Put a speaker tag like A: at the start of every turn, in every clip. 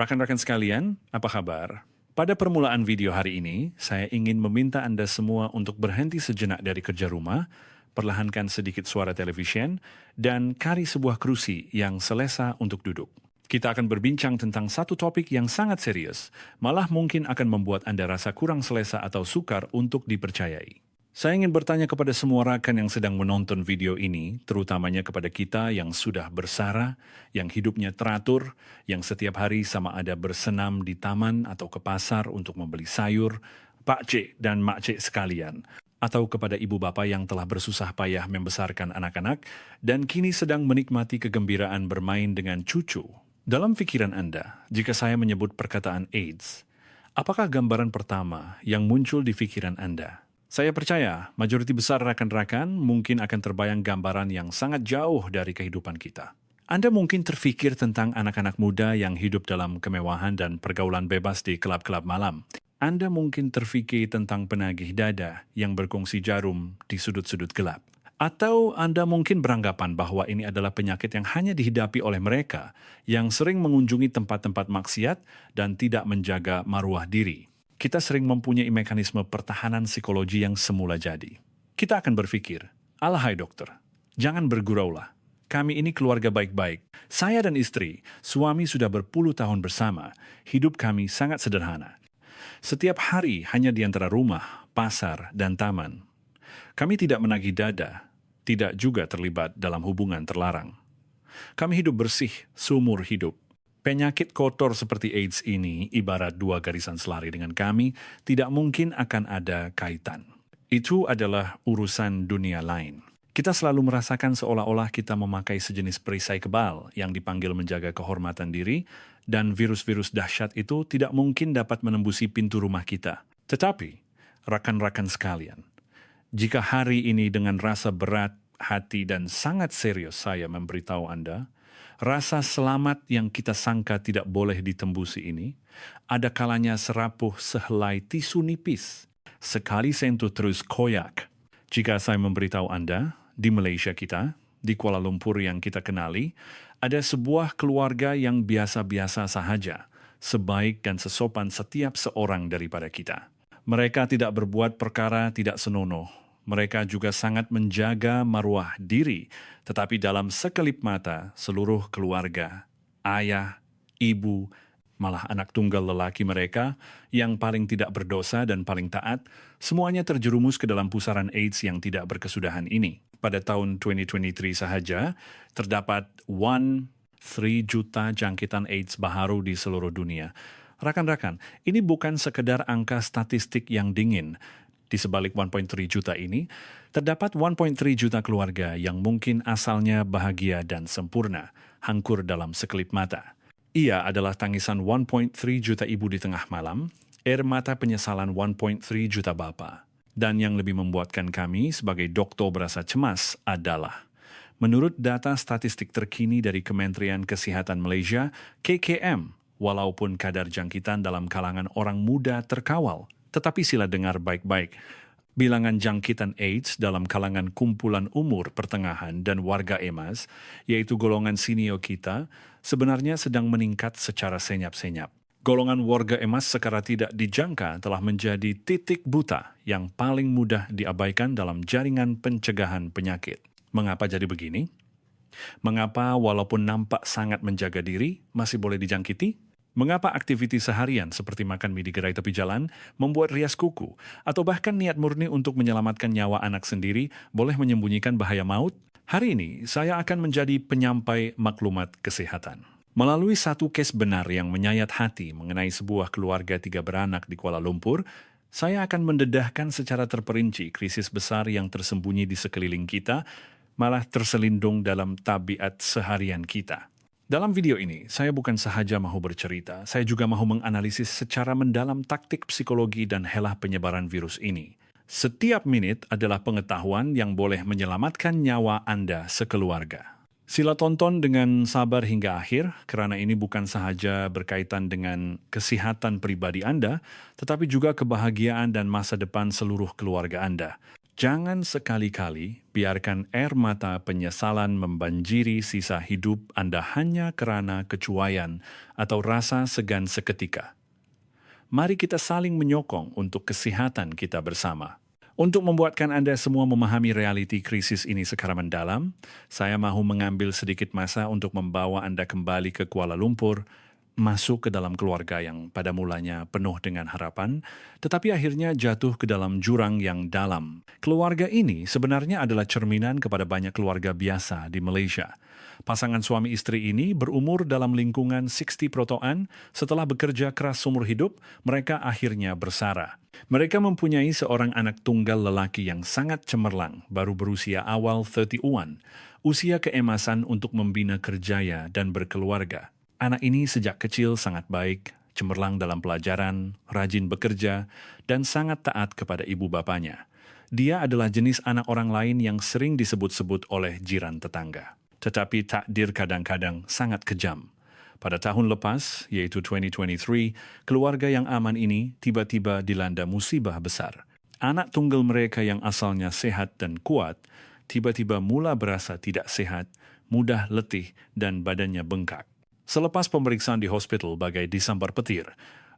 A: Rekan-rekan sekalian, apa kabar? Pada permulaan video hari ini, saya ingin meminta Anda semua untuk berhenti sejenak dari kerja rumah, perlahankan sedikit suara televisyen, dan cari sebuah kursi yang selesa untuk duduk. Kita akan berbincang tentang satu topik yang sangat serius, malah mungkin akan membuat Anda rasa kurang selesa atau sukar untuk dipercayai. Saya ingin bertanya kepada semua rakan yang sedang menonton video ini, terutamanya kepada kita yang sudah bersara, yang hidupnya teratur, yang setiap hari sama ada bersenam di taman atau ke pasar untuk membeli sayur, Pak Cik dan Mak Cik sekalian, atau kepada ibu bapa yang telah bersusah payah membesarkan anak-anak dan kini sedang menikmati kegembiraan bermain dengan cucu. Dalam pikiran Anda, jika saya menyebut perkataan AIDS, apakah gambaran pertama yang muncul di pikiran Anda? Saya percaya, majoriti besar rakan-rakan mungkin akan terbayang gambaran yang sangat jauh dari kehidupan kita. Anda mungkin terfikir tentang anak-anak muda yang hidup dalam kemewahan dan pergaulan bebas di kelab-kelab malam. Anda mungkin terfikir tentang penagih dada yang berkongsi jarum di sudut-sudut gelap. Atau Anda mungkin beranggapan bahwa ini adalah penyakit yang hanya dihidapi oleh mereka yang sering mengunjungi tempat-tempat maksiat dan tidak menjaga maruah diri. Kita sering mempunyai mekanisme pertahanan psikologi yang semula jadi. Kita akan berpikir, alahai dokter, jangan berguraulah. Kami ini keluarga baik-baik. Saya dan istri, suami sudah berpuluh tahun bersama. Hidup kami sangat sederhana. Setiap hari hanya di antara rumah, pasar, dan taman. Kami tidak menagih dada, tidak juga terlibat dalam hubungan terlarang. Kami hidup bersih seumur hidup. Penyakit kotor seperti AIDS ini, ibarat dua garisan selari dengan kami, tidak mungkin akan ada kaitan. Itu adalah urusan dunia lain. Kita selalu merasakan seolah-olah kita memakai sejenis perisai kebal yang dipanggil menjaga kehormatan diri, dan virus-virus dahsyat itu tidak mungkin dapat menembusi pintu rumah kita. Tetapi, rakan-rakan sekalian, jika hari ini dengan rasa berat hati dan sangat serius saya memberitahu Anda, rasa selamat yang kita sangka tidak boleh ditembusi ini, ada kalanya serapuh sehelai tisu nipis. Sekali sentuh terus koyak. Jika saya memberitahu Anda, di Malaysia kita, di Kuala Lumpur yang kita kenali, ada sebuah keluarga yang biasa-biasa sahaja, sebaik dan sesopan setiap seorang daripada kita. Mereka tidak berbuat perkara tidak senonoh. Mereka juga sangat menjaga maruah diri, tetapi dalam sekelip mata seluruh keluarga, ayah, ibu, malah anak tunggal lelaki mereka yang paling tidak berdosa dan paling taat, semuanya terjerumus ke dalam pusaran AIDS yang tidak berkesudahan ini. Pada tahun 2023 sahaja, terdapat 3 juta jangkitan AIDS baharu di seluruh dunia. Rakan-rakan, ini bukan sekedar angka statistik yang dingin. Di sebalik 1.3 juta ini, terdapat 1.3 juta keluarga yang mungkin asalnya bahagia dan sempurna, hangkur dalam sekelip mata. Ia adalah tangisan 1.3 juta ibu di tengah malam, air mata penyesalan 1.3 juta bapa. Dan yang lebih membuatkan kami sebagai dokter berasa cemas adalah, menurut data statistik terkini dari Kementerian Kesihatan Malaysia, KKM, walaupun kadar jangkitan dalam kalangan orang muda terkawal, tetapi sila dengar baik-baik, bilangan jangkitan AIDS dalam kalangan kumpulan umur pertengahan dan warga emas, yaitu golongan senior kita, sebenarnya sedang meningkat secara senyap-senyap. Golongan warga emas secara tidak dijangka telah menjadi titik buta yang paling mudah diabaikan dalam jaringan pencegahan penyakit. Mengapa jadi begini? Mengapa walaupun nampak sangat menjaga diri, masih boleh dijangkiti? Mengapa aktiviti seharian seperti makan mie di gerai tepi jalan, membuat rias kuku, atau bahkan niat murni untuk menyelamatkan nyawa anak sendiri boleh menyembunyikan bahaya maut? Hari ini, saya akan menjadi penyampai maklumat kesehatan. Melalui satu kes benar yang menyayat hati mengenai sebuah keluarga 3 beranak di Kuala Lumpur, saya akan mendedahkan secara terperinci krisis besar yang tersembunyi di sekeliling kita, malah terselindung dalam tabiat seharian kita. Dalam video ini, saya bukan sahaja mahu bercerita, saya juga mahu menganalisis secara mendalam taktik psikologi dan helah penyebaran virus ini. Setiap menit adalah pengetahuan yang boleh menyelamatkan nyawa Anda sekeluarga. Sila tonton dengan sabar hingga akhir, kerana ini bukan sahaja berkaitan dengan kesihatan pribadi Anda, tetapi juga kebahagiaan dan masa depan seluruh keluarga Anda. Jangan sekali-kali biarkan air mata penyesalan membanjiri sisa hidup Anda hanya kerana kecuaian atau rasa segan seketika. Mari kita saling menyokong untuk kesihatan kita bersama. Untuk membuatkan Anda semua memahami realiti krisis ini secara mendalam, saya mahu mengambil sedikit masa untuk membawa Anda kembali ke Kuala Lumpur, masuk ke dalam keluarga yang pada mulanya penuh dengan harapan, tetapi akhirnya jatuh ke dalam jurang yang dalam. Keluarga ini sebenarnya adalah cerminan kepada banyak keluarga biasa di Malaysia. Pasangan suami istri ini berumur dalam lingkungan 60 protoan, setelah bekerja keras seumur hidup, mereka akhirnya bersara. Mereka mempunyai seorang anak tunggal lelaki yang sangat cemerlang, baru berusia awal 30-an, usia keemasan untuk membina kerjaya dan berkeluarga. Anak ini sejak kecil sangat baik, cemerlang dalam pelajaran, rajin bekerja, dan sangat taat kepada ibu bapanya. Dia adalah jenis anak orang lain yang sering disebut-sebut oleh jiran tetangga. Tetapi takdir kadang-kadang sangat kejam. Pada tahun lepas, yaitu 2023, keluarga yang aman ini tiba-tiba dilanda musibah besar. Anak tunggal mereka yang asalnya sehat dan kuat, tiba-tiba mula berasa tidak sehat, mudah letih, dan badannya bengkak. Selepas pemeriksaan di hospital bagai disambar petir,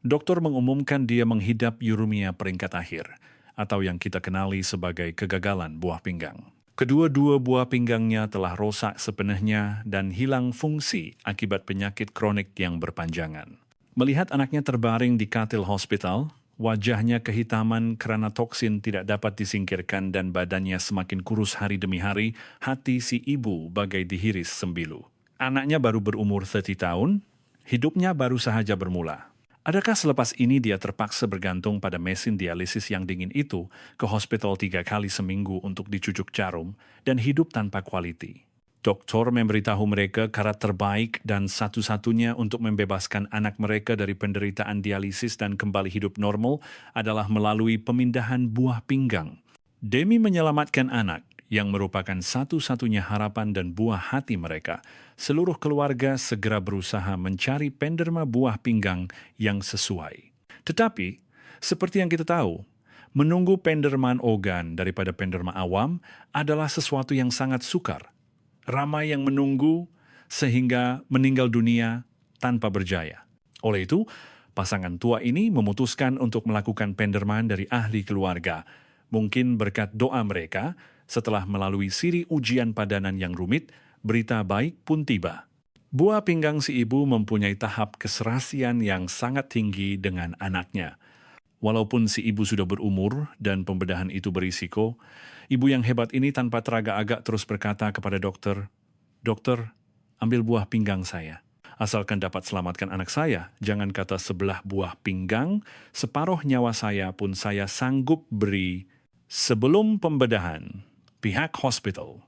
A: dokter mengumumkan dia menghidap uremia peringkat akhir, atau yang kita kenali sebagai kegagalan buah pinggang. Kedua-dua buah pinggangnya telah rosak sepenuhnya dan hilang fungsi akibat penyakit kronik yang berpanjangan. Melihat anaknya terbaring di katil hospital, wajahnya kehitaman kerana toksin tidak dapat disingkirkan dan badannya semakin kurus hari demi hari, hati si ibu bagai dihiris sembilu. Anaknya baru berumur 30 tahun, hidupnya baru sahaja bermula. Adakah selepas ini dia terpaksa bergantung pada mesin dialisis yang dingin itu ke hospital 3 kali seminggu untuk dicucuk jarum dan hidup tanpa kualiti? Doktor memberitahu mereka cara terbaik dan satu-satunya untuk membebaskan anak mereka dari penderitaan dialisis dan kembali hidup normal adalah melalui pemindahan buah pinggang. Demi menyelamatkan anak, yang merupakan satu-satunya harapan dan buah hati mereka, seluruh keluarga segera berusaha mencari penderma buah pinggang yang sesuai. Tetapi, seperti yang kita tahu, menunggu pendermaan organ daripada penderma awam adalah sesuatu yang sangat sukar. Ramai yang menunggu sehingga meninggal dunia tanpa berjaya. Oleh itu, pasangan tua ini memutuskan untuk melakukan pendermaan dari ahli keluarga. Mungkin berkat doa mereka, setelah melalui siri ujian padanan yang rumit, berita baik pun tiba. Buah pinggang si ibu mempunyai tahap keserasian yang sangat tinggi dengan anaknya. Walaupun si ibu sudah berumur dan pembedahan itu berisiko, ibu yang hebat ini tanpa teragak-agak terus berkata kepada dokter, "Dokter, ambil buah pinggang saya. Asalkan dapat selamatkan anak saya, jangan kata sebelah buah pinggang, separuh nyawa saya pun saya sanggup beri." Sebelum pembedahan, pihak hospital,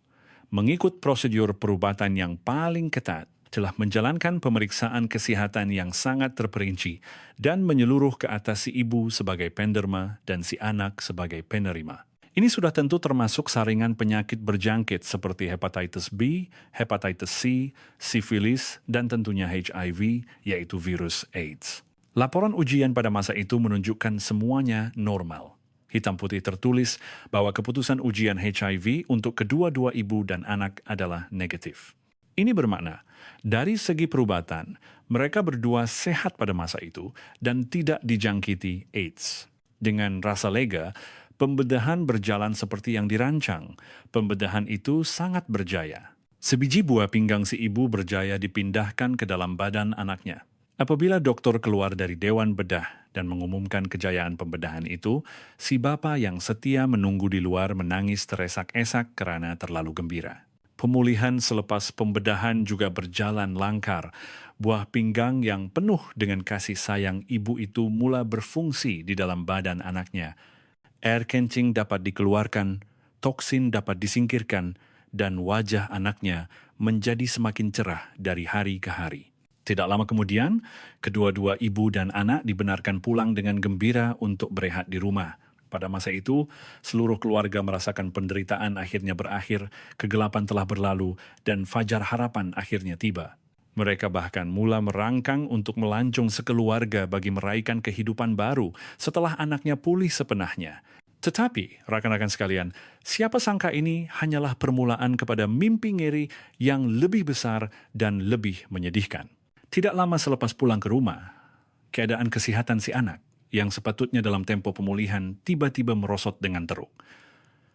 A: mengikut prosedur perubatan yang paling ketat, telah menjalankan pemeriksaan kesihatan yang sangat terperinci dan menyeluruh ke atas si ibu sebagai penderma dan si anak sebagai penerima. Ini sudah tentu termasuk saringan penyakit berjangkit seperti hepatitis B, hepatitis C, sifilis, dan tentunya HIV, yaitu virus AIDS. Laporan ujian pada masa itu menunjukkan semuanya normal. Hitam putih tertulis bahwa keputusan ujian HIV untuk kedua-dua ibu dan anak adalah negatif. Ini bermakna, dari segi perubatan, mereka berdua sehat pada masa itu dan tidak dijangkiti AIDS. Dengan rasa lega, pembedahan berjalan seperti yang dirancang. Pembedahan itu sangat berjaya. Sebiji buah pinggang si ibu berjaya dipindahkan ke dalam badan anaknya. Apabila dokter keluar dari Dewan Bedah dan mengumumkan kejayaan pembedahan itu, si bapa yang setia menunggu di luar menangis teresak-esak kerana terlalu gembira. Pemulihan selepas pembedahan juga berjalan langkar. Buah pinggang yang penuh dengan kasih sayang ibu itu mula berfungsi di dalam badan anaknya. Air kencing dapat dikeluarkan, toksin dapat disingkirkan, dan wajah anaknya menjadi semakin cerah dari hari ke hari. Tidak lama kemudian, kedua-dua ibu dan anak dibenarkan pulang dengan gembira untuk berehat di rumah. Pada masa itu, seluruh keluarga merasakan penderitaan akhirnya berakhir, kegelapan telah berlalu, dan fajar harapan akhirnya tiba. Mereka bahkan mula merancang untuk melancong sekeluarga bagi meraihkan kehidupan baru setelah anaknya pulih sepenahnya. Tetapi, rekan-rekan sekalian, siapa sangka ini hanyalah permulaan kepada mimpi ngeri yang lebih besar dan lebih menyedihkan. Tidak lama selepas pulang ke rumah, keadaan kesehatan si anak yang sepatutnya dalam tempo pemulihan tiba-tiba merosot dengan teruk.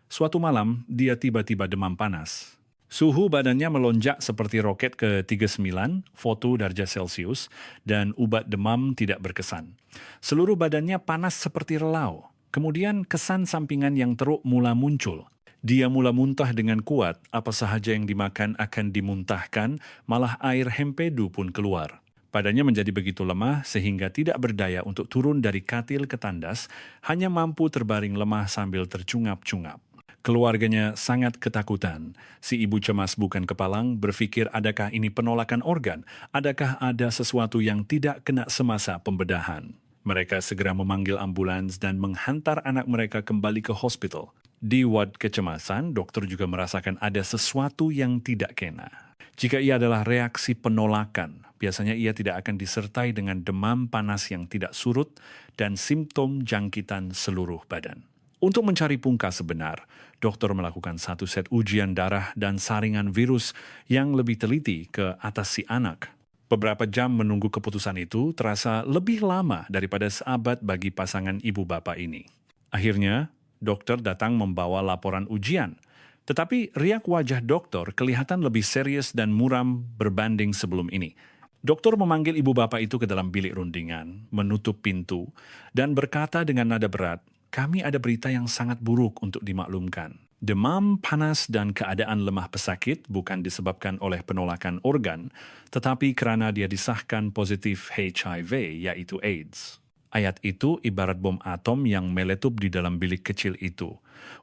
A: Suatu malam, dia tiba-tiba demam panas. Suhu badannya melonjak seperti roket ke 39 foto derajat Celcius dan ubat demam tidak berkesan. Seluruh badannya panas seperti relau. Kemudian kesan sampingan yang teruk mula muncul. Dia mula muntah dengan kuat, apa sahaja yang dimakan akan dimuntahkan, malah air hempedu pun keluar. Badannya menjadi begitu lemah sehingga tidak berdaya untuk turun dari katil ke tandas, hanya mampu terbaring lemah sambil tercungap-cungap. Keluarganya sangat ketakutan. Si ibu cemas bukan kepalang, berpikir adakah ini penolakan organ, adakah ada sesuatu yang tidak kena semasa pembedahan. Mereka segera memanggil ambulans dan menghantar anak mereka kembali ke hospital. Di ward kecemasan, dokter juga merasakan ada sesuatu yang tidak kena. Jika ia adalah reaksi penolakan, biasanya ia tidak akan disertai dengan demam panas yang tidak surut dan simptom jangkitan seluruh badan. Untuk mencari pungkas sebenar, dokter melakukan satu set ujian darah dan saringan virus yang lebih teliti ke atas si anak. Beberapa jam menunggu keputusan itu terasa lebih lama daripada seabad bagi pasangan ibu bapak ini. Akhirnya, dokter datang membawa laporan ujian. Tetapi riak wajah dokter kelihatan lebih serius dan muram berbanding sebelum ini. Dokter memanggil ibu bapak itu ke dalam bilik rundingan, menutup pintu, dan berkata dengan nada berat, "Kami ada berita yang sangat buruk untuk dimaklumkan. Demam, panas, dan keadaan lemah pesakit bukan disebabkan oleh penolakan organ, tetapi kerana dia disahkan positif HIV, yaitu AIDS." Ayat itu ibarat bom atom yang meletup di dalam bilik kecil itu.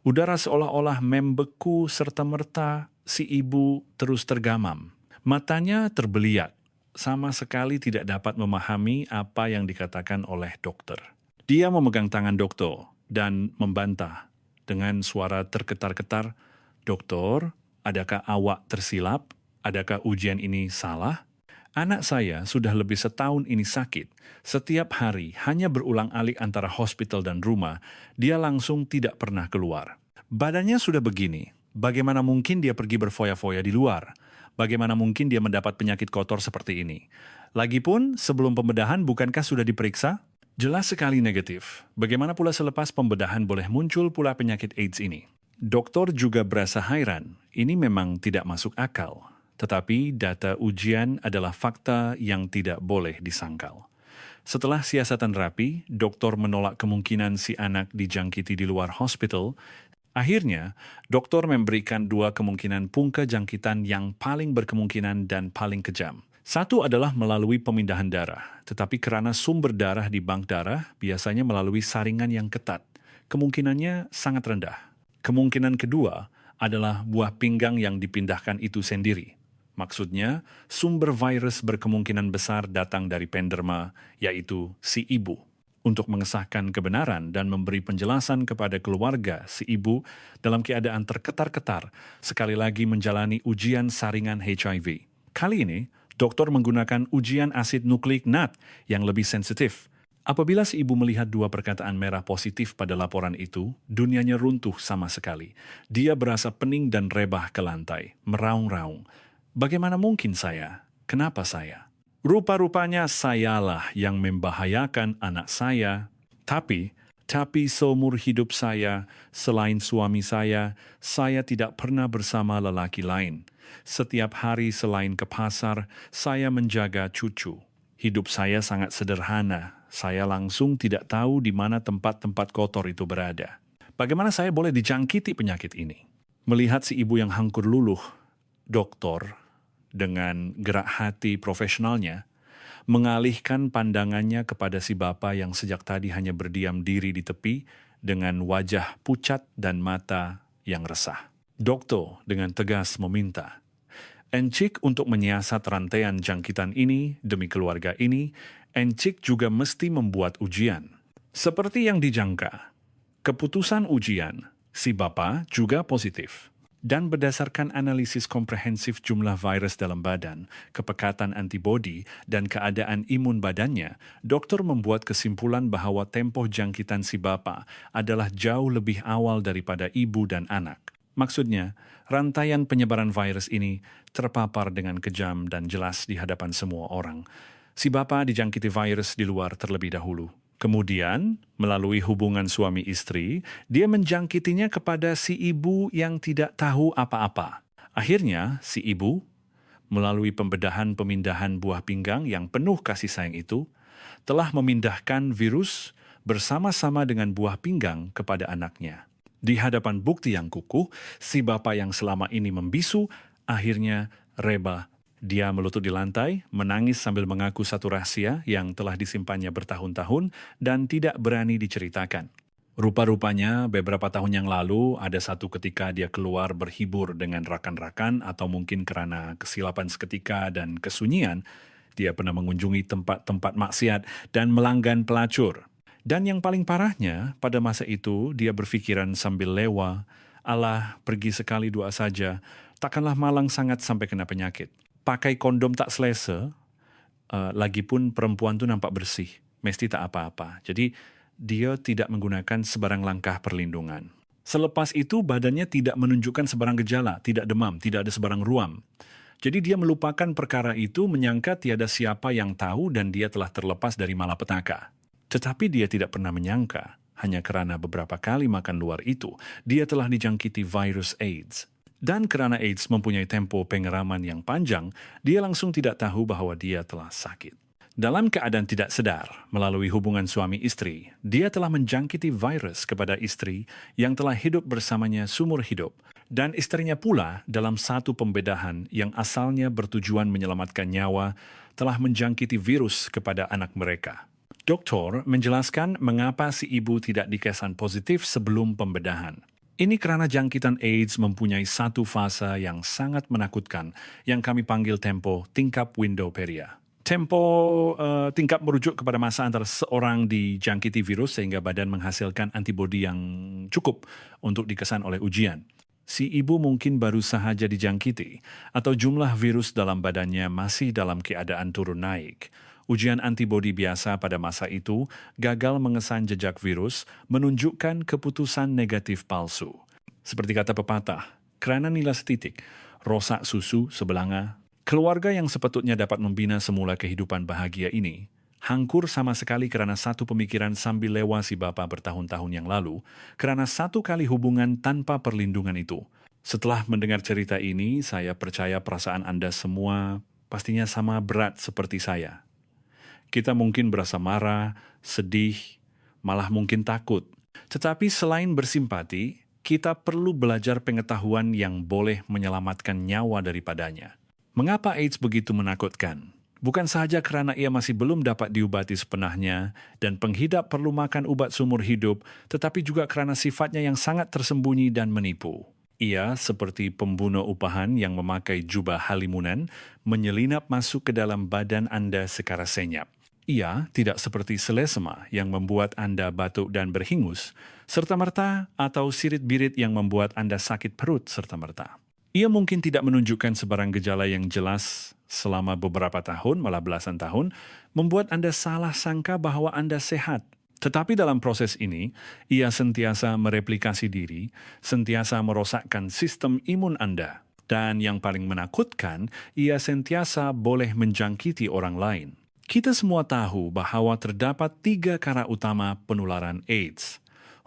A: Udara seolah-olah membeku serta-merta si ibu terus tergamam. Matanya terbeliak, sama sekali tidak dapat memahami apa yang dikatakan oleh dokter. Dia memegang tangan dokter dan membantah. Dengan suara tergetar-getar, "Doktor, adakah awak tersilap? Adakah ujian ini salah? Anak saya sudah lebih setahun ini sakit. Setiap hari hanya berulang-alik antara hospital dan rumah. Dia langsung tidak pernah keluar. Badannya sudah begini. Bagaimana mungkin dia pergi berfoya-foya di luar? Bagaimana mungkin dia mendapat penyakit kotor seperti ini? Lagipun, sebelum pembedahan bukankah sudah diperiksa? Jelas sekali negatif. Bagaimana pula selepas pembedahan boleh muncul pula penyakit AIDS ini?" Dokter juga berasa hairan. Ini memang tidak masuk akal. Tetapi data ujian adalah fakta yang tidak boleh disangkal. Setelah siasatan rapi, dokter menolak kemungkinan si anak dijangkiti di luar hospital. Akhirnya, dokter memberikan dua kemungkinan pungka jangkitan yang paling berkemungkinan dan paling kejam. Satu adalah melalui pemindahan darah, tetapi kerana sumber darah di bank darah biasanya melalui saringan yang ketat. Kemungkinannya sangat rendah. Kemungkinan kedua adalah buah pinggang yang dipindahkan itu sendiri. Maksudnya, sumber virus berkemungkinan besar datang dari penderma, yaitu si ibu. Untuk mengesahkan kebenaran dan memberi penjelasan kepada keluarga si ibu dalam keadaan terketar-ketar, sekali lagi menjalani ujian saringan HIV. Kali ini, dokter menggunakan ujian asid nukleik NAT yang lebih sensitif. Apabila si ibu melihat dua perkataan merah positif pada laporan itu, dunianya runtuh sama sekali. Dia berasa pening dan rebah ke lantai, meraung-raung. "Bagaimana mungkin saya? Kenapa saya? Rupa-rupanya sayalah yang membahayakan anak saya. Tapi seumur hidup saya, selain suami saya tidak pernah bersama lelaki lain. Setiap hari selain ke pasar, saya menjaga cucu. Hidup saya sangat sederhana. Saya langsung tidak tahu di mana tempat-tempat kotor itu berada. Bagaimana saya boleh dijangkiti penyakit ini?" Melihat si ibu yang hangkur luluh, dokter dengan gerak hati profesionalnya mengalihkan pandangannya kepada si bapa yang sejak tadi hanya berdiam diri di tepi dengan wajah pucat dan mata yang resah. Dokter dengan tegas meminta, "Encik untuk menyiasat rantaian jangkitan ini demi keluarga ini, Encik juga mesti membuat ujian." Seperti yang dijangka, keputusan ujian, si bapa juga positif. Dan berdasarkan analisis komprehensif jumlah virus dalam badan, kepekatan antibodi, dan keadaan imun badannya, dokter membuat kesimpulan bahwa tempoh jangkitan si bapa adalah jauh lebih awal daripada ibu dan anak. Maksudnya, rantaian penyebaran virus ini terpapar dengan kejam dan jelas di hadapan semua orang. Si bapa dijangkiti virus di luar terlebih dahulu. Kemudian, melalui hubungan suami istri, dia menjangkitinya kepada si ibu yang tidak tahu apa-apa. Akhirnya, si ibu, melalui pemindahan buah pinggang yang penuh kasih sayang itu, telah memindahkan virus bersama-sama dengan buah pinggang kepada anaknya. Di hadapan bukti yang kukuh, si bapa yang selama ini membisu, akhirnya reba. Dia melutut di lantai, menangis sambil mengaku satu rahasia yang telah disimpannya bertahun-tahun dan tidak berani diceritakan. Rupa-rupanya beberapa tahun yang lalu ada satu ketika dia keluar berhibur dengan rakan-rakan atau mungkin karena kesilapan seketika dan kesunyian, dia pernah mengunjungi tempat-tempat maksiat dan melanggan pelacur. Dan yang paling parahnya, pada masa itu dia berpikiran sambil lewa, "Alah, pergi sekali dua saja, takkanlah malang sangat sampai kena penyakit. Pakai kondom tak selesa, lagipun perempuan tu nampak bersih, mesti tak apa-apa." Jadi, dia tidak menggunakan sebarang langkah perlindungan. Selepas itu, badannya tidak menunjukkan sebarang gejala, tidak demam, tidak ada sebarang ruam. Jadi dia melupakan perkara itu, menyangka tiada siapa yang tahu dan dia telah terlepas dari malapetaka. Tetapi dia tidak pernah menyangka, hanya kerana beberapa kali makan luar itu, dia telah dijangkiti virus AIDS. Dan kerana AIDS mempunyai tempo pengeraman yang panjang, dia langsung tidak tahu bahwa dia telah sakit. Dalam keadaan tidak sadar, melalui hubungan suami istri, dia telah menjangkiti virus kepada istri yang telah hidup bersamanya seumur hidup. Dan istrinya pula dalam satu pembedahan yang asalnya bertujuan menyelamatkan nyawa, telah menjangkiti virus kepada anak mereka. Doktor menjelaskan mengapa si ibu tidak dikesan positif sebelum pembedahan. Ini kerana jangkitan AIDS mempunyai satu fasa yang sangat menakutkan yang kami panggil tempo tingkap Window-Peria. Tempo tingkap merujuk kepada masa antara seorang dijangkiti virus sehingga badan menghasilkan antibodi yang cukup untuk dikesan oleh ujian. Si ibu mungkin baru sahaja dijangkiti atau jumlah virus dalam badannya masih dalam keadaan turun naik. Ujian antibodi biasa pada masa itu gagal mengesan jejak virus, menunjukkan keputusan negatif palsu. Seperti kata pepatah, kerana nila setitik, rosak susu sebelanga. Keluarga yang sepatutnya dapat membina semula kehidupan bahagia ini, hangkur sama sekali kerana satu pemikiran sambil lewa si bapa bertahun-tahun yang lalu, kerana satu kali hubungan tanpa perlindungan itu. Setelah mendengar cerita ini, saya percaya perasaan Anda semua pastinya sama berat seperti saya. Kita mungkin berasa marah, sedih, malah mungkin takut. Tetapi selain bersimpati, kita perlu belajar pengetahuan yang boleh menyelamatkan nyawa daripadanya. Mengapa AIDS begitu menakutkan? Bukan sahaja kerana ia masih belum dapat diubati sepenahnya dan penghidap perlu makan ubat seumur hidup, tetapi juga kerana sifatnya yang sangat tersembunyi dan menipu. Ia seperti pembunuh upahan yang memakai jubah halimunan, menyelinap masuk ke dalam badan Anda secara senyap. Ia tidak seperti selesema yang membuat Anda batuk dan berhingus, serta-merta atau sirit-birit yang membuat Anda sakit perut serta-merta. Ia mungkin tidak menunjukkan sebarang gejala yang jelas selama beberapa tahun, malah belasan tahun, membuat Anda salah sangka bahwa Anda sehat. Tetapi dalam proses ini, ia sentiasa mereplikasi diri, sentiasa merosakkan sistem imun Anda. Dan yang paling menakutkan, ia sentiasa boleh menjangkiti orang lain. Kita semua tahu bahwa terdapat 3 cara utama penularan AIDS.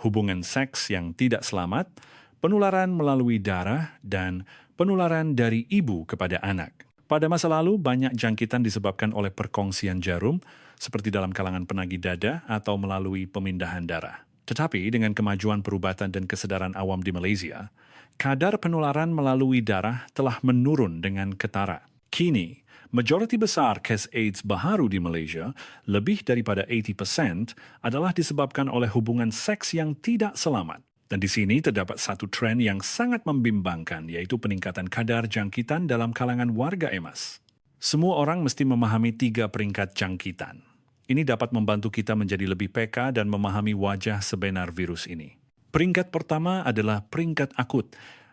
A: Hubungan seks yang tidak selamat, penularan melalui darah, dan penularan dari ibu kepada anak. Pada masa lalu, banyak jangkitan disebabkan oleh perkongsian jarum, seperti dalam kalangan penagih dada atau melalui pemindahan darah. Tetapi dengan kemajuan perubatan dan kesedaran awam di Malaysia, kadar penularan melalui darah telah menurun dengan ketara. Kini, majoriti besar kes AIDS baharu di Malaysia, lebih daripada 80%, adalah disebabkan oleh hubungan seks yang tidak selamat. Dan di sini terdapat satu tren yang sangat membimbangkan, yaitu peningkatan kadar jangkitan dalam kalangan warga emas. Semua orang mesti memahami 3 peringkat jangkitan. Ini dapat membantu kita menjadi lebih peka dan memahami wajah sebenar virus ini. Peringkat pertama adalah peringkat akut.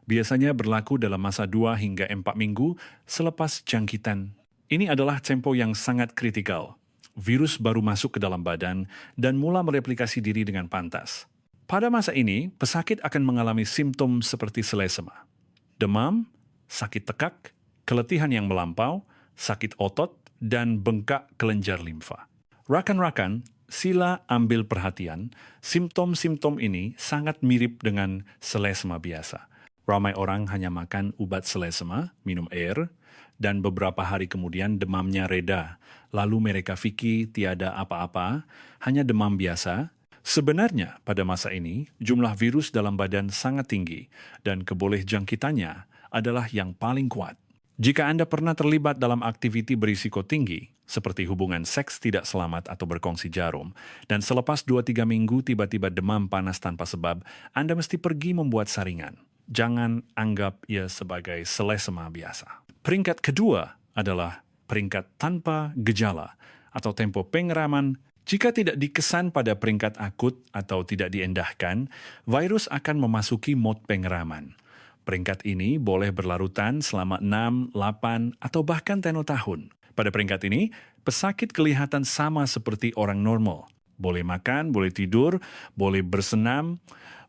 A: Biasanya berlaku dalam masa 2 hingga 4 minggu selepas jangkitan. Ini adalah tempo yang sangat kritikal. Virus baru masuk ke dalam badan dan mula mereplikasi diri dengan pantas. Pada masa ini, pesakit akan mengalami simptom seperti selesema, demam, sakit tekak, keletihan yang melampau, sakit otot, dan bengkak kelenjar limfa. Rakan-rakan, sila ambil perhatian, simptom-simptom ini sangat mirip dengan selesema biasa. Ramai orang hanya makan obat selesema, minum air, dan beberapa hari kemudian demamnya reda. Lalu mereka fikir tiada apa-apa, hanya demam biasa. Sebenarnya pada masa ini, jumlah virus dalam badan sangat tinggi dan kebolehjangkitannya adalah yang paling kuat. Jika Anda pernah terlibat dalam aktiviti berisiko tinggi, seperti hubungan seks tidak selamat atau berkongsi jarum, dan selepas 2-3 minggu tiba-tiba demam panas tanpa sebab, Anda mesti pergi membuat saringan. Jangan anggap ia sebagai selesema biasa. Peringkat kedua adalah peringkat tanpa gejala atau tempo pengeraman. Jika tidak dikesan pada peringkat akut atau tidak diendahkan, virus akan memasuki mod pengeraman. Peringkat ini boleh berlarutan selama 6, 8, atau bahkan 10 tahun. Pada peringkat ini, pesakit kelihatan sama seperti orang normal. Boleh makan, boleh tidur, boleh bersenam,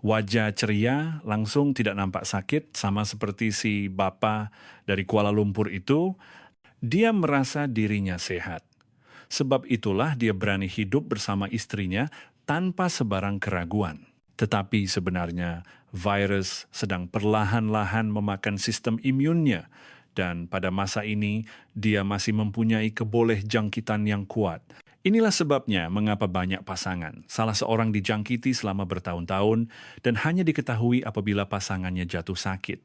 A: wajah ceria, langsung tidak nampak sakit, sama seperti si bapa dari Kuala Lumpur itu. Dia merasa dirinya sehat. Sebab itulah dia berani hidup bersama istrinya tanpa sebarang keraguan. Tetapi sebenarnya virus sedang perlahan-lahan memakan sistem imunnya, dan pada masa ini dia masih mempunyai kebolehjangkitan yang kuat. Inilah sebabnya mengapa banyak pasangan, salah seorang dijangkiti selama bertahun-tahun dan hanya diketahui apabila pasangannya jatuh sakit.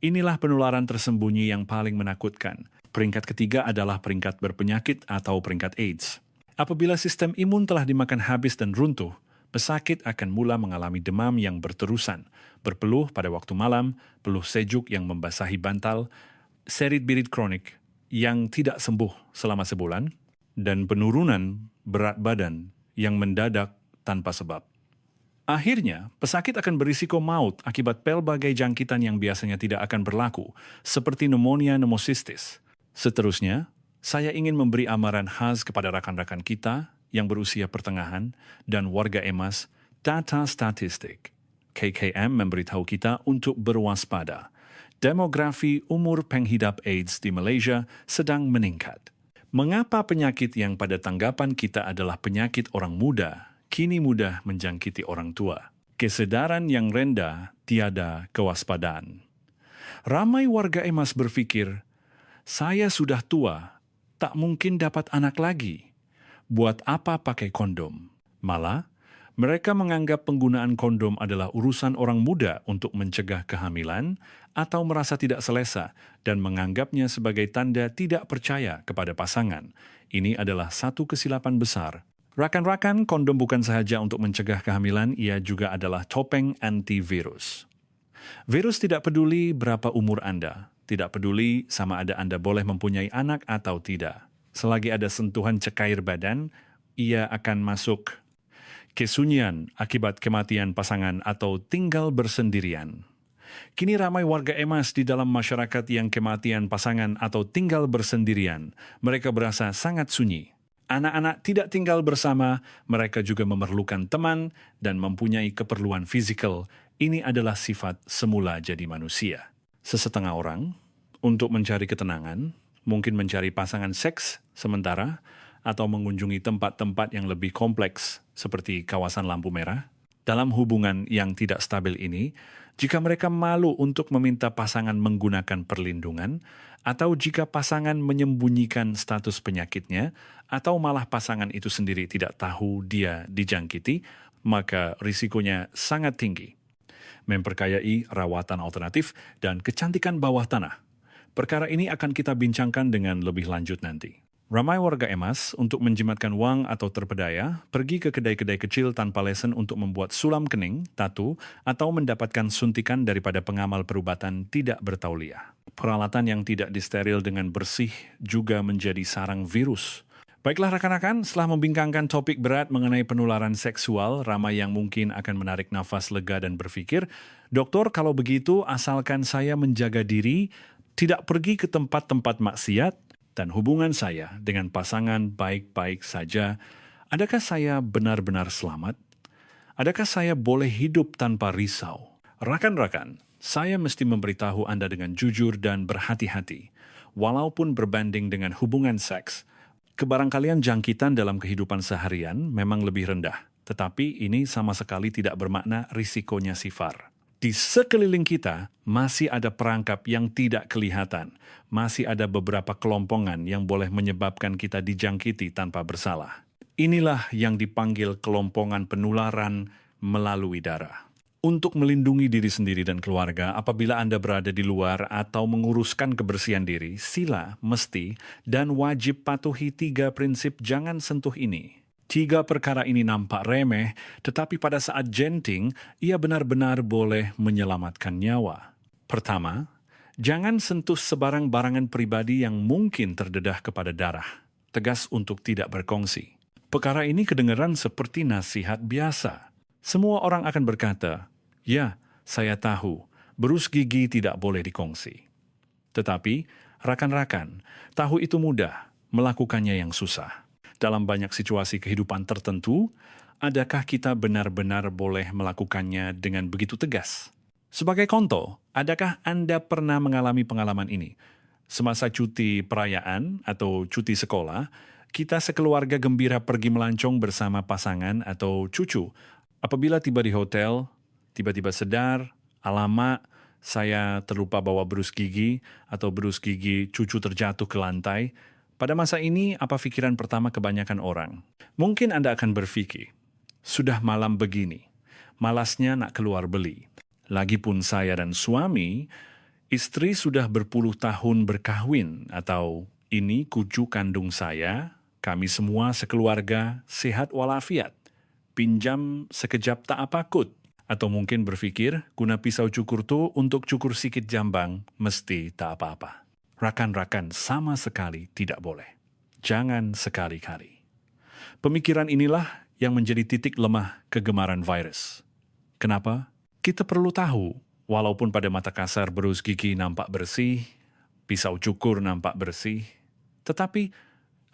A: Inilah penularan tersembunyi yang paling menakutkan. Peringkat ketiga adalah peringkat berpenyakit atau peringkat AIDS. Apabila sistem imun telah dimakan habis dan runtuh, pesakit akan mula mengalami demam yang berterusan, berpeluh pada waktu malam, peluh sejuk yang membasahi bantal, serit-birit kronik yang tidak sembuh selama sebulan, dan penurunan berat badan yang mendadak tanpa sebab. Akhirnya, pesakit akan berisiko maut akibat pelbagai jangkitan yang biasanya tidak akan berlaku, seperti pneumonia pneumocystis. Seterusnya, saya ingin memberi amaran khas kepada rakan-rakan kita yang berusia pertengahan dan warga emas, data statistik. KKM memberitahu kita untuk berwaspada. Demografi umur penghidap AIDS di Malaysia sedang meningkat. Mengapa penyakit yang pada tanggapan kita adalah penyakit orang muda, kini mudah menjangkiti orang tua? Kesedaran yang rendah tiada kewaspadaan. Ramai warga emas berfikir, saya sudah tua, tak mungkin dapat anak lagi. Buat apa pakai kondom? Malah, mereka menganggap penggunaan kondom adalah urusan orang muda untuk mencegah kehamilan atau merasa tidak selesa dan menganggapnya sebagai tanda tidak percaya kepada pasangan. Ini adalah satu kesilapan besar. Rakan-rakan, kondom bukan sahaja untuk mencegah kehamilan, ia juga adalah topeng antivirus. Virus tidak peduli berapa umur Anda, tidak peduli sama ada Anda boleh mempunyai anak atau tidak. Selagi ada sentuhan cekair badan, ia akan masuk. Kesunyian akibat kematian pasangan atau tinggal bersendirian. Kini ramai warga emas di dalam masyarakat yang kematian pasangan atau tinggal bersendirian. Mereka berasa sangat sunyi. Anak-anak tidak tinggal bersama, mereka juga memerlukan teman dan mempunyai keperluan fisikal. Ini adalah sifat semula jadi manusia. Sesetengah orang, untuk mencari ketenangan, mungkin mencari pasangan seks sementara, atau mengunjungi tempat-tempat yang lebih kompleks seperti kawasan lampu merah. Dalam hubungan yang tidak stabil ini, jika mereka malu untuk meminta pasangan menggunakan perlindungan, atau jika pasangan menyembunyikan status penyakitnya, atau malah pasangan itu sendiri tidak tahu dia dijangkiti, maka risikonya sangat tinggi. Memperkayai rawatan alternatif dan kecantikan bawah tanah. Perkara ini akan kita bincangkan dengan lebih lanjut nanti. Ramai warga emas untuk menjimatkan wang atau terpedaya pergi ke kedai-kedai kecil tanpa lesen untuk membuat sulam kening, tatu, atau mendapatkan suntikan daripada pengamal perubatan tidak bertauliah. Peralatan yang tidak disteril dengan bersih juga menjadi sarang virus. Baiklah rekan-rekan, setelah membincangkan topik berat mengenai penularan seksual, ramai yang mungkin akan menarik nafas lega dan berpikir, "Dokter, kalau begitu asalkan saya menjaga diri, tidak pergi ke tempat-tempat maksiat, dan hubungan saya dengan pasangan baik-baik saja, adakah saya benar-benar selamat? Adakah saya boleh hidup tanpa risau?" Rakan-rakan, saya mesti memberitahu Anda dengan jujur dan berhati-hati. Walaupun berbanding dengan hubungan seks, kebarangkalian jangkitan dalam kehidupan seharian memang lebih rendah, tetapi ini sama sekali tidak bermakna risikonya sifar. Di sekeliling kita masih ada perangkap yang tidak kelihatan, masih ada beberapa kelompongan yang boleh menyebabkan kita dijangkiti tanpa bersalah. Inilah yang dipanggil kelompongan penularan melalui darah. Untuk melindungi diri sendiri dan keluarga, apabila Anda berada di luar atau menguruskan kebersihan diri, sila, mesti, dan wajib patuhi 3 prinsip jangan sentuh ini. 3 perkara ini nampak remeh, tetapi pada saat genting, ia benar-benar boleh menyelamatkan nyawa. Pertama, jangan sentuh sebarang barangan pribadi yang mungkin terdedah kepada darah. Tegas untuk tidak berkongsi. Perkara ini kedengaran seperti nasihat biasa. Semua orang akan berkata, "Ya, saya tahu, berus gigi tidak boleh dikongsi." Tetapi, rakan-rakan, tahu itu mudah, melakukannya yang susah. Dalam banyak situasi kehidupan tertentu, adakah kita benar-benar boleh melakukannya dengan begitu tegas? Sebagai contoh, adakah Anda pernah mengalami pengalaman ini? Semasa cuti perayaan atau cuti sekolah, kita sekeluarga gembira pergi melancong bersama pasangan atau cucu. Apabila tiba di hotel, tiba-tiba sedar, alamak, saya terlupa bawa berus gigi atau berus gigi cucu terjatuh ke lantai. Pada masa ini, apa pikiran pertama kebanyakan orang? Mungkin Anda akan berpikir, sudah malam begini, malasnya nak keluar beli. Lagipun saya dan suami, istri sudah berpuluh tahun berkahwin, atau ini cucu kandung saya, kami semua sekeluarga sehat walafiat. Pinjam sekejap tak apakut. Atau mungkin berpikir, guna pisau cukur tu untuk cukur sikit jambang, mesti tak apa-apa. Rakan-rakan sama sekali tidak boleh. Jangan sekali-kali. Pemikiran inilah yang menjadi titik lemah kegemaran virus. Kenapa? Kita perlu tahu, walaupun pada mata kasar berus gigi nampak bersih, pisau cukur nampak bersih, tetapi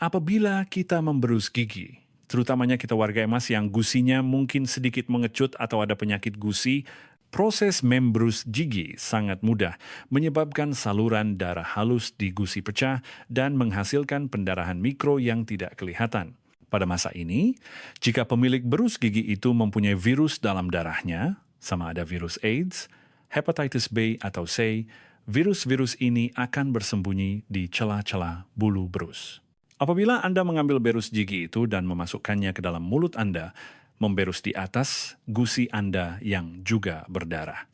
A: apabila kita memberus gigi, terutamanya kita warga emas yang gusinya mungkin sedikit mengecut atau ada penyakit gusi, proses membrus gigi sangat mudah, menyebabkan saluran darah halus di gusi pecah dan menghasilkan pendarahan mikro yang tidak kelihatan. Pada masa ini, jika pemilik berus gigi itu mempunyai virus dalam darahnya, sama ada virus AIDS, hepatitis B atau C, virus-virus ini akan bersembunyi di celah-celah bulu berus. Apabila Anda mengambil berus gigi itu dan memasukkannya ke dalam mulut Anda, memberus di atas gusi Anda yang juga berdarah.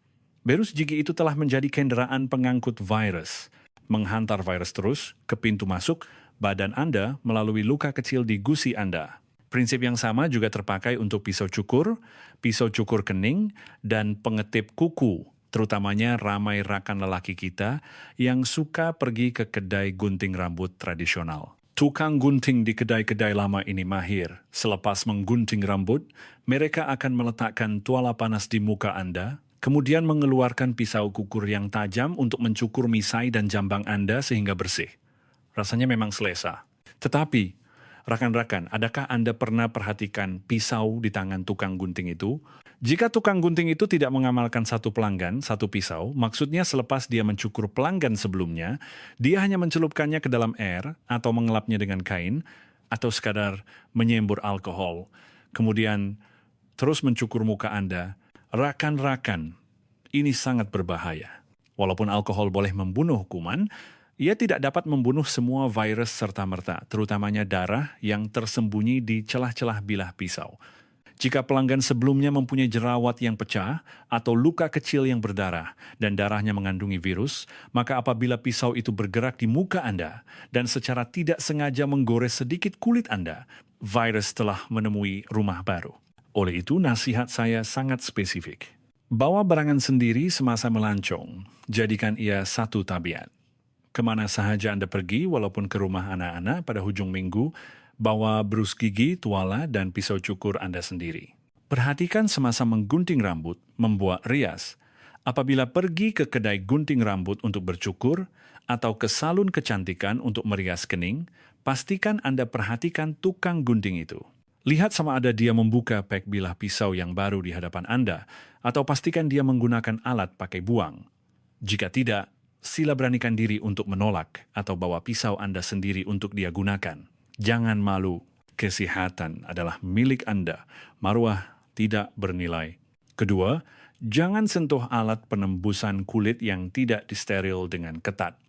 A: Berus gigi itu telah menjadi kendaraan pengangkut virus, menghantar virus terus ke pintu masuk badan Anda melalui luka kecil di gusi Anda. Prinsip yang sama juga terpakai untuk pisau cukur kening, dan pengetip kuku, terutamanya ramai rakan lelaki kita yang suka pergi ke kedai gunting rambut tradisional. Tukang gunting di kedai-kedai lama ini mahir. Selepas menggunting rambut, mereka akan meletakkan tuala panas di muka Anda, kemudian mengeluarkan pisau kukur yang tajam untuk mencukur misai dan jambang Anda sehingga bersih. Rasanya memang selesa. Tetapi, rakan-rakan, adakah Anda pernah perhatikan pisau di tangan tukang gunting itu? Jika tukang gunting itu tidak mengamalkan satu pelanggan, satu pisau, maksudnya selepas dia mencukur pelanggan sebelumnya, dia hanya mencelupkannya ke dalam air atau mengelapnya dengan kain, atau sekadar menyembur alkohol, kemudian terus mencukur muka Anda. Rakan-rakan, ini sangat berbahaya. Walaupun alkohol boleh membunuh kuman, ia tidak dapat membunuh semua virus serta-merta, terutamanya darah yang tersembunyi di celah-celah bilah pisau. Jika pelanggan sebelumnya mempunyai jerawat yang pecah atau luka kecil yang berdarah dan darahnya mengandungi virus, maka apabila pisau itu bergerak di muka Anda dan secara tidak sengaja menggores sedikit kulit Anda, virus telah menemui rumah baru. Oleh itu, nasihat saya sangat spesifik. Bawa barangan sendiri semasa melancong, jadikan ia satu tabiat. Kemana sahaja Anda pergi, walaupun ke rumah anak-anak pada hujung minggu, Bawa brus gigi, tuala, dan pisau cukur Anda sendiri. Perhatikan semasa menggunting rambut, membuat rias. Apabila pergi ke kedai gunting rambut untuk bercukur atau ke salon kecantikan untuk merias kening, pastikan Anda perhatikan tukang gunting itu. Lihat sama ada dia membuka pek bilah pisau yang baru di hadapan Anda, atau pastikan dia menggunakan alat pakai buang. Jika tidak, sila beranikan diri untuk menolak atau bawa pisau Anda sendiri untuk dia gunakan. Jangan malu, kesehatan adalah milik Anda. Maruah tidak bernilai. Kedua, jangan sentuh alat penembusan kulit yang tidak disteril dengan ketat.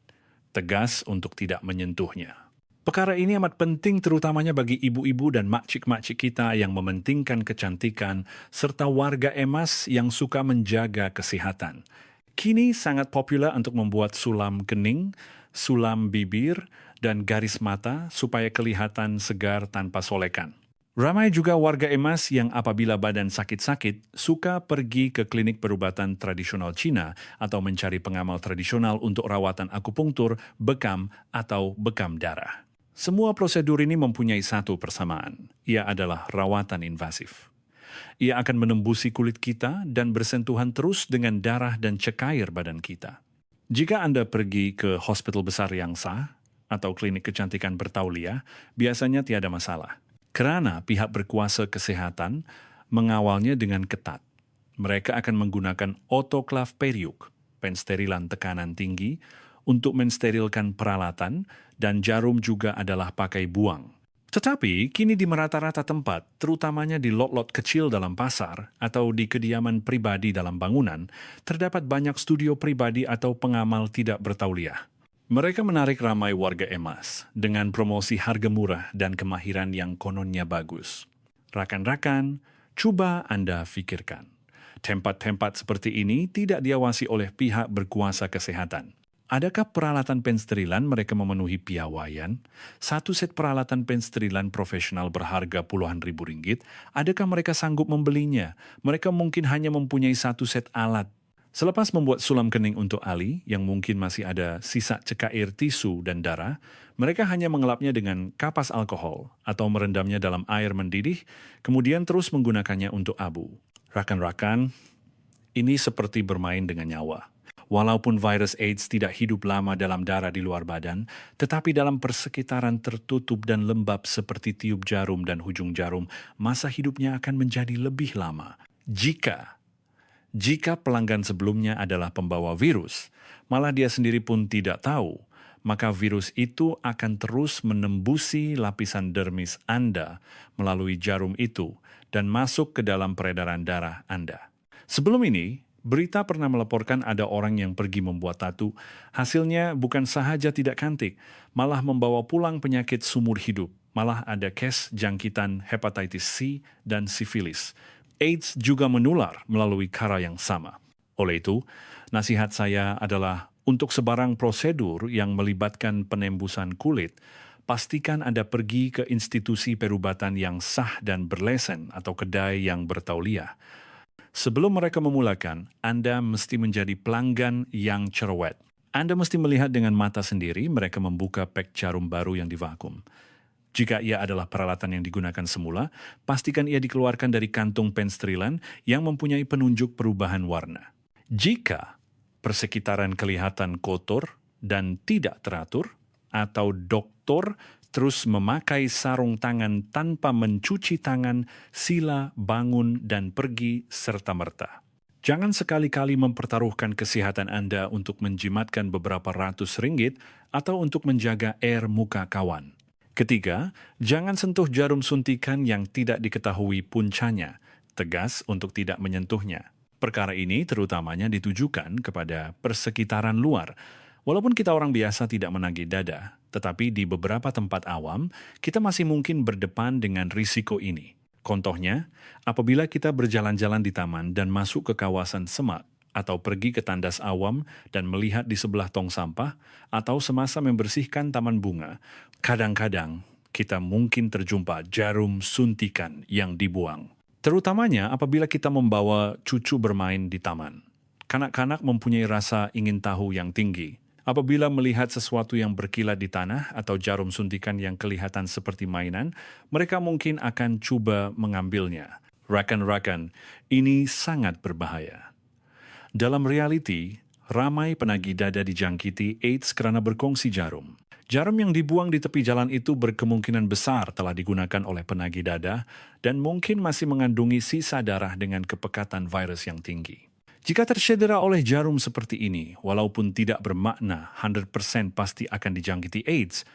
A: Tegas untuk tidak menyentuhnya. Perkara ini amat penting terutamanya bagi ibu-ibu dan makcik-makcik kita yang mementingkan kecantikan serta warga emas yang suka menjaga kesehatan. Kini sangat populer untuk membuat sulam kening, sulam bibir, dan garis mata supaya kelihatan segar tanpa solekan. Ramai juga warga emas yang apabila badan sakit-sakit suka pergi ke klinik perubatan tradisional Cina atau mencari pengamal tradisional untuk rawatan akupunktur, bekam, atau bekam darah. Semua prosedur ini mempunyai satu persamaan. Ia adalah rawatan invasif. Ia akan menembusi kulit kita dan bersentuhan terus dengan darah dan cekair badan kita. Jika Anda pergi ke hospital besar yang sah atau klinik kecantikan bertauliah, biasanya tiada masalah. Kerana pihak berkuasa kesehatan mengawalnya dengan ketat. Mereka akan menggunakan autoclave periuk, pensterilan tekanan tinggi, untuk mensterilkan peralatan, dan jarum juga adalah pakai buang. Tetapi, kini di merata-rata tempat, terutamanya di lot-lot kecil dalam pasar atau di kediaman pribadi dalam bangunan, terdapat banyak studio pribadi atau pengamal tidak bertauliah. Mereka menarik ramai warga emas dengan promosi harga murah dan kemahiran yang kononnya bagus. Rakan-rakan, cuba Anda fikirkan. Tempat-tempat seperti ini tidak diawasi oleh pihak berkuasa kesehatan. Adakah peralatan pensterilan mereka memenuhi piawaian? Satu set peralatan pensterilan profesional berharga puluhan ribu ringgit, adakah mereka sanggup membelinya? Mereka mungkin hanya mempunyai satu set alat. Selepas membuat sulam kening untuk Ali, yang mungkin masih ada sisa cekair tisu dan darah, mereka hanya mengelapnya dengan kapas alkohol atau merendamnya dalam air mendidih, kemudian terus menggunakannya untuk abu. Rakan-rakan, ini seperti bermain dengan nyawa. Walaupun virus AIDS tidak hidup lama dalam darah di luar badan, tetapi dalam persekitaran tertutup dan lembab seperti tiup jarum dan hujung jarum, masa hidupnya akan menjadi lebih lama. Jika pelanggan sebelumnya adalah pembawa virus, malah dia sendiri pun tidak tahu, maka virus itu akan terus menembusi lapisan dermis Anda melalui jarum itu dan masuk ke dalam peredaran darah Anda. Sebelum ini, berita pernah melaporkan ada orang yang pergi membuat tatu. Hasilnya bukan sahaja tidak cantik, malah membawa pulang penyakit sumur hidup. Malah ada kes jangkitan hepatitis C dan sifilis. AIDS juga menular melalui cara yang sama. Oleh itu, nasihat saya adalah untuk sebarang prosedur yang melibatkan penembusan kulit, pastikan Anda pergi ke institusi perubatan yang sah dan berlesen atau kedai yang bertauliah. Sebelum mereka memulakan, Anda mesti menjadi pelanggan yang cerewet. Anda mesti melihat dengan mata sendiri mereka membuka pek jarum baru yang divakum. Jika ia adalah peralatan yang digunakan semula, pastikan ia dikeluarkan dari kantung pensterilan yang mempunyai penunjuk perubahan warna. Jika persekitaran kelihatan kotor dan tidak teratur, atau dokter terus memakai sarung tangan tanpa mencuci tangan, sila bangun dan pergi serta-merta. Jangan sekali-kali mempertaruhkan kesehatan Anda untuk menjimatkan beberapa ratus ringgit atau untuk menjaga air muka kawan. Ketiga, jangan sentuh jarum suntikan yang tidak diketahui puncanya, tegas untuk tidak menyentuhnya. Perkara ini terutamanya ditujukan kepada persekitaran luar. Walaupun kita orang biasa tidak menagih dada, tetapi di beberapa tempat awam, kita masih mungkin berdepan dengan risiko ini. Contohnya, apabila kita berjalan-jalan di taman dan masuk ke kawasan semak, atau pergi ke tandas awam dan melihat di sebelah tong sampah, atau semasa membersihkan taman bunga, kadang-kadang kita mungkin terjumpa jarum suntikan yang dibuang. Terutamanya apabila kita membawa cucu bermain di taman. Kanak-kanak mempunyai rasa ingin tahu yang tinggi. Apabila melihat sesuatu yang berkilat di tanah atau jarum suntikan yang kelihatan seperti mainan, mereka mungkin akan coba mengambilnya. Rakan-rakan, ini sangat berbahaya. Dalam realiti, ramai penagih dada dijangkiti AIDS karena berkongsi jarum. Jarum yang dibuang di tepi jalan itu berkemungkinan besar telah digunakan oleh penagih dada dan mungkin masih mengandungi sisa darah dengan kepekatan virus yang tinggi. Jika tercedera oleh jarum seperti ini, walaupun tidak bermakna 100% pasti akan dijangkiti AIDS,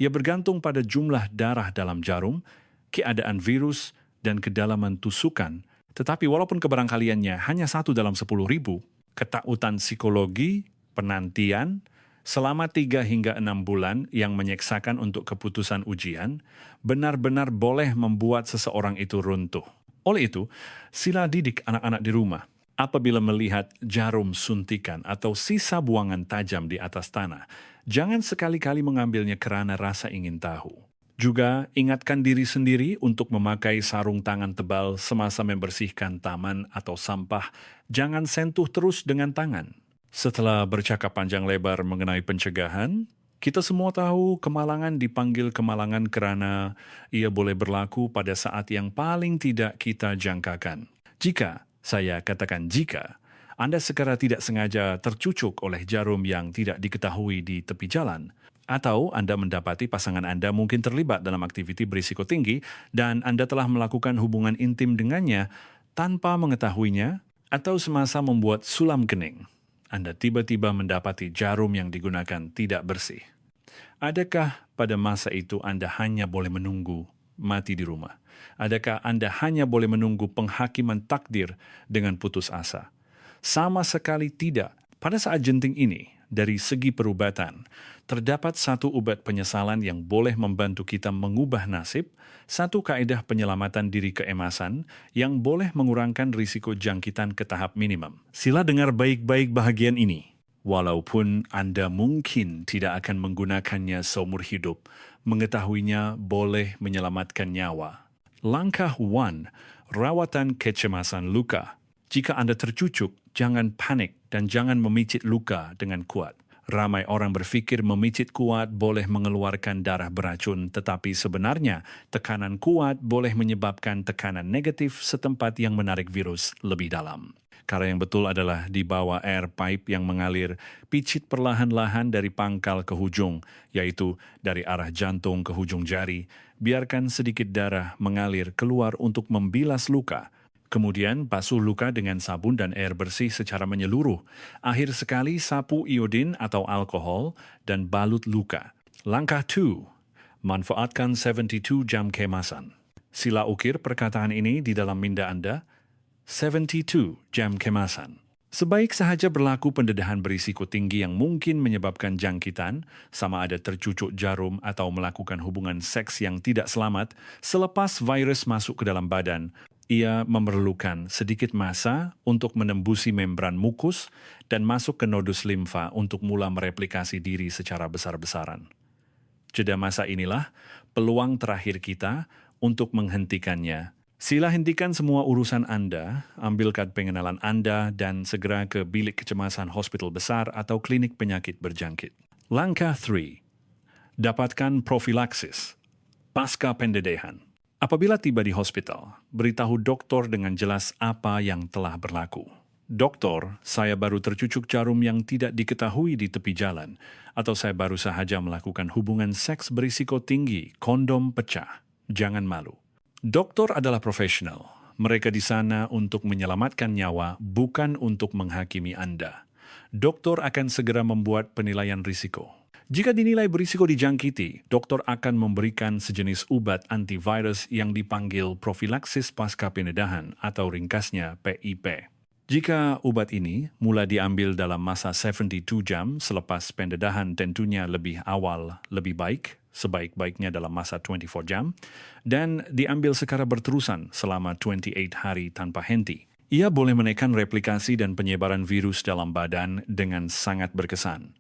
A: ia bergantung pada jumlah darah dalam jarum, keadaan virus, dan kedalaman tusukan. Tetapi walaupun kebarangkaliannya hanya 1 dalam 10.000, ketakutan psikologi, penantian, selama 3 hingga 6 bulan yang menyeksakan untuk keputusan ujian, benar-benar boleh membuat seseorang itu runtuh. Oleh itu, sila didik anak-anak di rumah. Apabila melihat jarum suntikan atau sisa buangan tajam di atas tanah, jangan sekali-kali mengambilnya karena rasa ingin tahu. Juga ingatkan diri sendiri untuk memakai sarung tangan tebal semasa membersihkan taman atau sampah. Jangan sentuh terus dengan tangan. Setelah bercakap panjang lebar mengenai pencegahan, kita semua tahu kemalangan dipanggil kemalangan karena ia boleh berlaku pada saat yang paling tidak kita jangkakan. Jika, saya katakan jika, Anda sekira tidak sengaja tercucuk oleh jarum yang tidak diketahui di tepi jalan, atau Anda mendapati pasangan Anda mungkin terlibat dalam aktiviti berisiko tinggi dan Anda telah melakukan hubungan intim dengannya tanpa mengetahuinya, atau semasa membuat sulam kening, Anda tiba-tiba mendapati jarum yang digunakan tidak bersih. Adakah pada masa itu Anda hanya boleh menunggu mati di rumah? Adakah Anda hanya boleh menunggu penghakiman takdir dengan putus asa? Sama sekali tidak. Pada saat genting ini, dari segi perubatan, terdapat satu obat penyesalan yang boleh membantu kita mengubah nasib, satu kaedah penyelamatan diri keemasan yang boleh mengurangkan risiko jangkitan ke tahap minimum. Sila dengar baik-baik bahagian ini. Walaupun Anda mungkin tidak akan menggunakannya seumur hidup, mengetahuinya boleh menyelamatkan nyawa. Langkah 1. Rawatan kecemasan luka. Jika Anda tercucuk, jangan panik dan jangan memicit luka dengan kuat. Ramai orang berpikir memicit kuat boleh mengeluarkan darah beracun, tetapi sebenarnya tekanan kuat boleh menyebabkan tekanan negatif setempat yang menarik virus lebih dalam. Cara yang betul adalah dibawa air pipe yang mengalir, picit perlahan-lahan dari pangkal ke hujung, yaitu dari arah jantung ke hujung jari. Biarkan sedikit darah mengalir keluar untuk membilas luka. Kemudian basuh luka dengan sabun dan air bersih secara menyeluruh. Akhir sekali sapu iodin atau alkohol dan balut luka. Langkah 2. Manfaatkan 72 jam kemasan. Sila ukir perkataan ini di dalam minda Anda. 72 jam kemasan. Sebaik sahaja berlaku pendedahan berisiko tinggi yang mungkin menyebabkan jangkitan, sama ada tercucuk jarum atau melakukan hubungan seks yang tidak selamat, selepas virus masuk ke dalam badan, ia memerlukan sedikit masa untuk menembusi membran mukus dan masuk ke nodus limfa untuk mula mereplikasi diri secara besar-besaran. Jeda masa inilah peluang terakhir kita untuk menghentikannya. Sila hentikan semua urusan Anda, ambil kad pengenalan Anda dan segera ke bilik kecemasan hospital besar atau klinik penyakit berjangkit. Langkah 3. Dapatkan profilaksis pasca pendedahan. Apabila tiba di hospital, beritahu dokter dengan jelas apa yang telah berlaku. Dokter, saya baru tercucuk jarum yang tidak diketahui di tepi jalan, atau saya baru sahaja melakukan hubungan seks berisiko tinggi, kondom pecah. Jangan malu. Dokter adalah profesional. Mereka di sana untuk menyelamatkan nyawa, bukan untuk menghakimi Anda. Dokter akan segera membuat penilaian risiko. Jika dinilai berisiko dijangkiti, dokter akan memberikan sejenis obat antivirus yang dipanggil profilaksis pasca pendedahan atau ringkasnya PIP. Jika obat ini mula diambil dalam masa 72 jam selepas pendedahan tentunya lebih awal lebih baik, sebaik-baiknya dalam masa 24 jam, dan diambil secara berterusan selama 28 hari tanpa henti. Ia boleh menekan replikasi dan penyebaran virus dalam badan dengan sangat berkesan.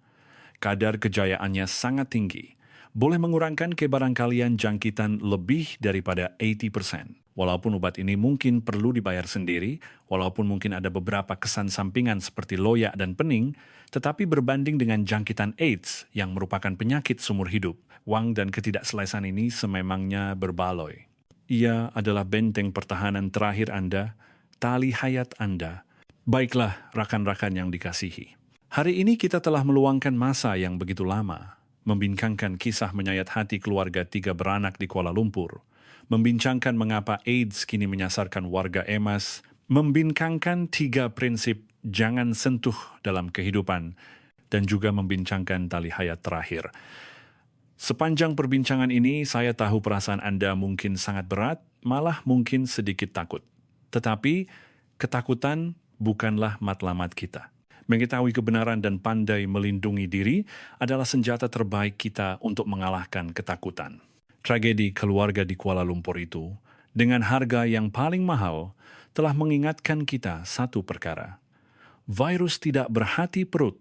A: Kadar kejayaannya sangat tinggi, boleh mengurangkan kebarangkalian jangkitan lebih daripada 80%. Walaupun obat ini mungkin perlu dibayar sendiri, walaupun mungkin ada beberapa kesan sampingan seperti loyak dan pening, tetapi berbanding dengan jangkitan AIDS yang merupakan penyakit seumur hidup, wang dan ketidakselesaan ini sememangnya berbaloi. Ia adalah benteng pertahanan terakhir Anda, tali hayat Anda. Baiklah, rakan-rakan yang dikasihi. Hari ini kita telah meluangkan masa yang begitu lama, membincangkan kisah menyayat hati keluarga 3 beranak di Kuala Lumpur, membincangkan mengapa AIDS kini menyasarkan warga emas, membincangkan 3 prinsip jangan sentuh dalam kehidupan, dan juga membincangkan tali hayat terakhir. Sepanjang perbincangan ini, saya tahu perasaan Anda mungkin sangat berat, malah mungkin sedikit takut. Tetapi, ketakutan bukanlah matlamat kita. Mengetahui kebenaran dan pandai melindungi diri adalah senjata terbaik kita untuk mengalahkan ketakutan. Tragedi keluarga di Kuala Lumpur itu, dengan harga yang paling mahal, telah mengingatkan kita satu perkara. Virus tidak berhati perut.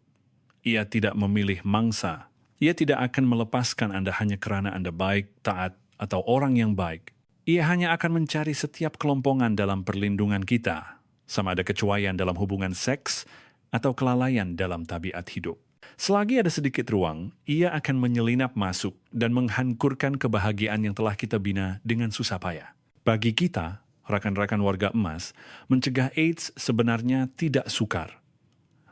A: Ia tidak memilih mangsa. Ia tidak akan melepaskan Anda hanya kerana Anda baik, taat, atau orang yang baik. Ia hanya akan mencari setiap kelompongan dalam perlindungan kita, sama ada kecuaian dalam hubungan seks atau kelalaian dalam tabiat hidup. Selagi ada sedikit ruang, ia akan menyelinap masuk dan menghancurkan kebahagiaan yang telah kita bina dengan susah payah. Bagi kita, rakan-rakan warga emas, mencegah AIDS sebenarnya tidak sukar.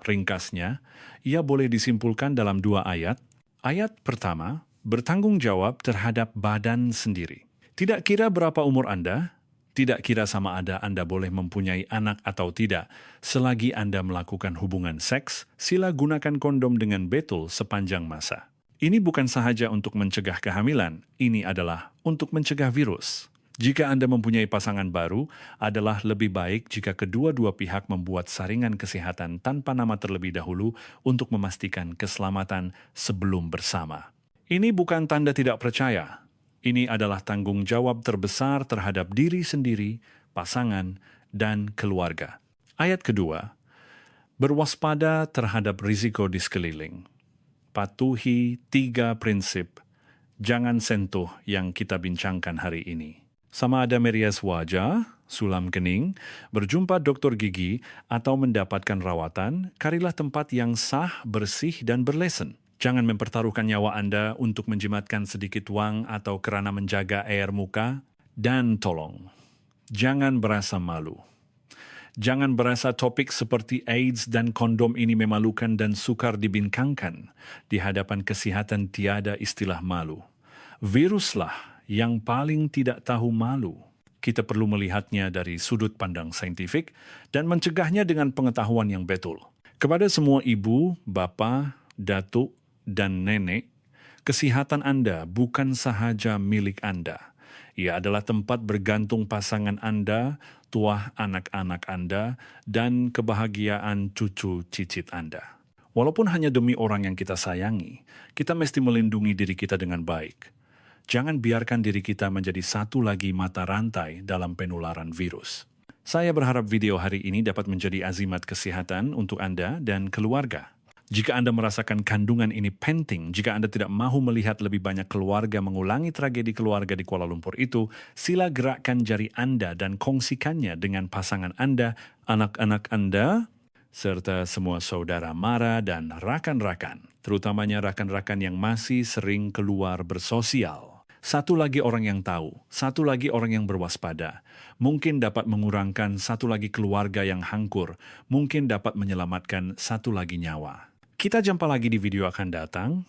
A: Ringkasnya, ia boleh disimpulkan dalam 2 ayat. Ayat pertama, bertanggung jawab terhadap badan sendiri. Tidak kira berapa umur Anda, tidak kira sama ada Anda boleh mempunyai anak atau tidak, selagi Anda melakukan hubungan seks, sila gunakan kondom dengan betul sepanjang masa. Ini bukan sahaja untuk mencegah kehamilan, ini adalah untuk mencegah virus. Jika Anda mempunyai pasangan baru, adalah lebih baik jika kedua-dua pihak membuat saringan kesehatan tanpa nama terlebih dahulu untuk memastikan keselamatan sebelum bersama. Ini bukan tanda tidak percaya. Ini adalah tanggung jawab terbesar terhadap diri sendiri, pasangan, dan keluarga. Ayat kedua, berwaspada terhadap risiko di sekeliling. Patuhi 3 prinsip, jangan sentuh yang kita bincangkan hari ini. Sama ada merias wajah, sulam kening, berjumpa dokter gigi, atau mendapatkan rawatan, carilah tempat yang sah, bersih, dan berlesen. Jangan mempertaruhkan nyawa Anda untuk menjimatkan sedikit wang atau kerana menjaga air muka. Dan tolong, jangan berasa malu. Jangan berasa topik seperti AIDS dan kondom ini memalukan dan sukar dibincangkan. Di hadapan kesihatan tiada istilah malu. Viruslah yang paling tidak tahu malu. Kita perlu melihatnya dari sudut pandang saintifik dan mencegahnya dengan pengetahuan yang betul. Kepada semua ibu, bapa, datuk, dan nenek, kesehatan Anda bukan sahaja milik Anda. Ia adalah tempat bergantung pasangan Anda, tuah anak-anak Anda, dan kebahagiaan cucu cicit Anda. Walaupun hanya demi orang yang kita sayangi, kita mesti melindungi diri kita dengan baik. Jangan biarkan diri kita menjadi satu lagi mata rantai dalam penularan virus. Saya berharap video hari ini dapat menjadi azimat kesehatan untuk Anda dan keluarga. Jika Anda merasakan kandungan ini penting, jika Anda tidak mahu melihat lebih banyak keluarga mengulangi tragedi keluarga di Kuala Lumpur itu, sila gerakkan jari Anda dan kongsikannya dengan pasangan Anda, anak-anak Anda, serta semua saudara mara dan rakan-rakan, terutamanya rakan-rakan yang masih sering keluar bersosial. Satu lagi orang yang tahu, satu lagi orang yang berwaspada, mungkin dapat mengurangkan satu lagi keluarga yang hangkur, mungkin dapat menyelamatkan satu lagi nyawa. Kita jumpa lagi di video akan datang.